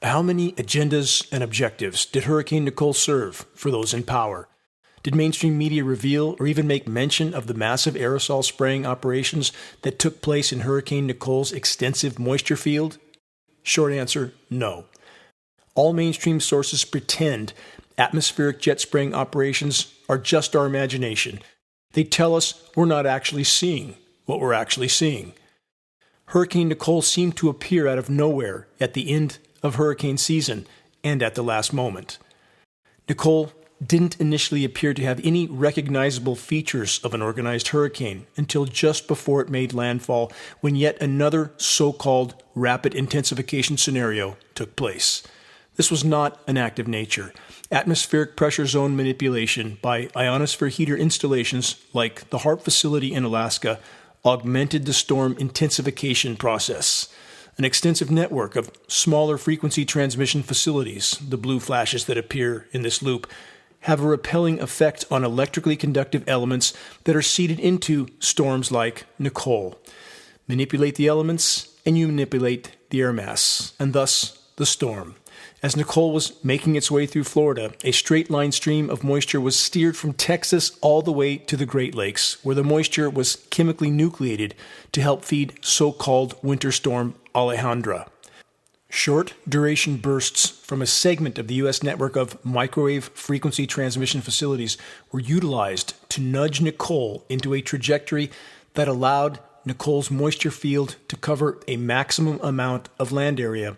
How many agendas and objectives did Hurricane Nicole serve for those in power? Did mainstream media reveal or even make mention of the massive aerosol spraying operations that took place in Hurricane Nicole's extensive moisture field? Short answer, no. All mainstream sources pretend atmospheric jet spraying operations are just our imagination. They tell us we're not actually seeing what we're actually seeing. Hurricane Nicole seemed to appear out of nowhere at the end of hurricane season and at the last moment. Nicole didn't initially appear to have any recognizable features of an organized hurricane until just before it made landfall, when yet another so-called rapid intensification scenario took place. This was not an act of nature. Atmospheric pressure zone manipulation by ionosphere heater installations like the HARP facility in Alaska augmented the storm intensification process. An extensive network of smaller frequency transmission facilities, the blue flashes that appear in this loop, have a repelling effect on electrically conductive elements that are seeded into storms like Nicole. Manipulate the elements, and you manipulate the air mass, and thus the storm. As Nicole was making its way through Florida, a straight-line stream of moisture was steered from Texas all the way to the Great Lakes, where the moisture was chemically nucleated to help feed so-called winter storm Alejandra. Short-duration bursts from a segment of the U.S. network of microwave frequency transmission facilities were utilized to nudge Nicole into a trajectory that allowed Nicole's moisture field to cover a maximum amount of land area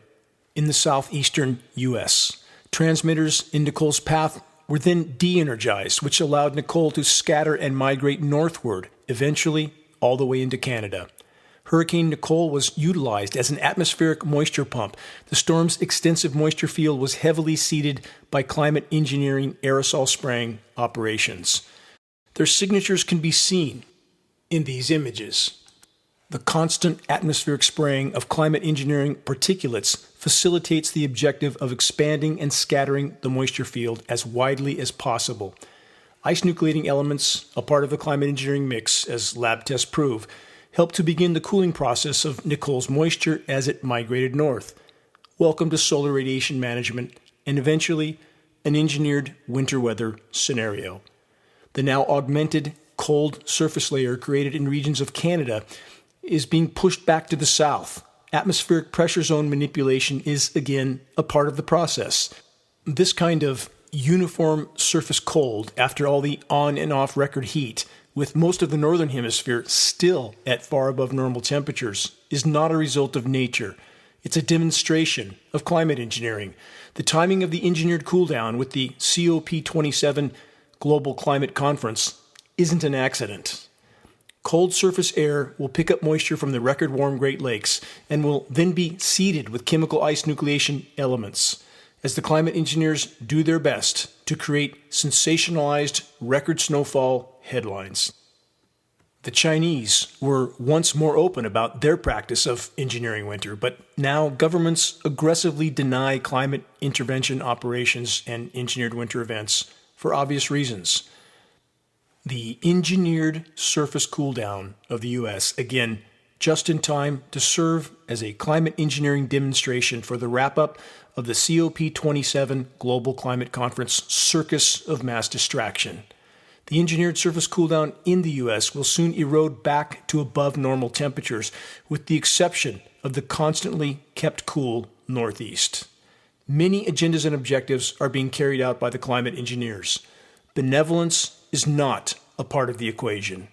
in the southeastern U.S. Transmitters in Nicole's path were then de-energized, which allowed Nicole to scatter and migrate northward, eventually all the way into Canada. Hurricane Nicole was utilized as an atmospheric moisture pump. The storm's extensive moisture field was heavily seeded by climate engineering aerosol spraying operations. Their signatures can be seen in these images. The constant atmospheric spraying of climate engineering particulates facilitates the objective of expanding and scattering the moisture field as widely as possible. Ice nucleating elements, a part of the climate engineering mix, as lab tests prove, helped to begin the cooling process of Nicole's moisture as it migrated north. Welcome to solar radiation management, and eventually an engineered winter weather scenario. The now augmented cold surface layer created in regions of Canada is being pushed back to the south. Atmospheric pressure zone manipulation is, again, a part of the process. This kind of uniform surface cold, after all the on and off record heat, with most of the northern hemisphere still at far above normal temperatures, is not a result of nature. It's a demonstration of climate engineering. The timing of the engineered cooldown with the COP27 Global Climate Conference isn't an accident. Cold surface air will pick up moisture from the record-warm Great Lakes and will then be seeded with chemical ice nucleation elements as the climate engineers do their best to create sensationalized record snowfall headlines. The Chinese were once more open about their practice of engineering winter, but now governments aggressively deny climate intervention operations and engineered winter events for obvious reasons. The engineered surface cooldown of the U.S., again, just in time to serve as a climate engineering demonstration for the wrap-up of the COP27 Global Climate Conference circus of mass distraction. The engineered surface cooldown in the U.S. will soon erode back to above normal temperatures, with the exception of the constantly kept cool Northeast. Many agendas and objectives are being carried out by the climate engineers. Benevolence is not a part of the equation.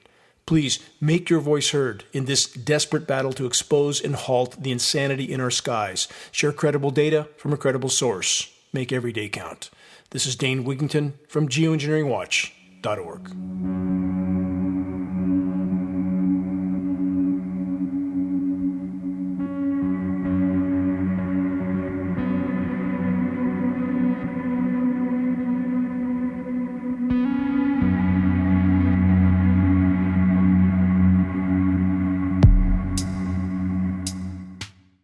Please make your voice heard in this desperate battle to expose and halt the insanity in our skies. Share credible data from a credible source. Make every day count. This is Dane Wigington from Geoengineeringwatch.org.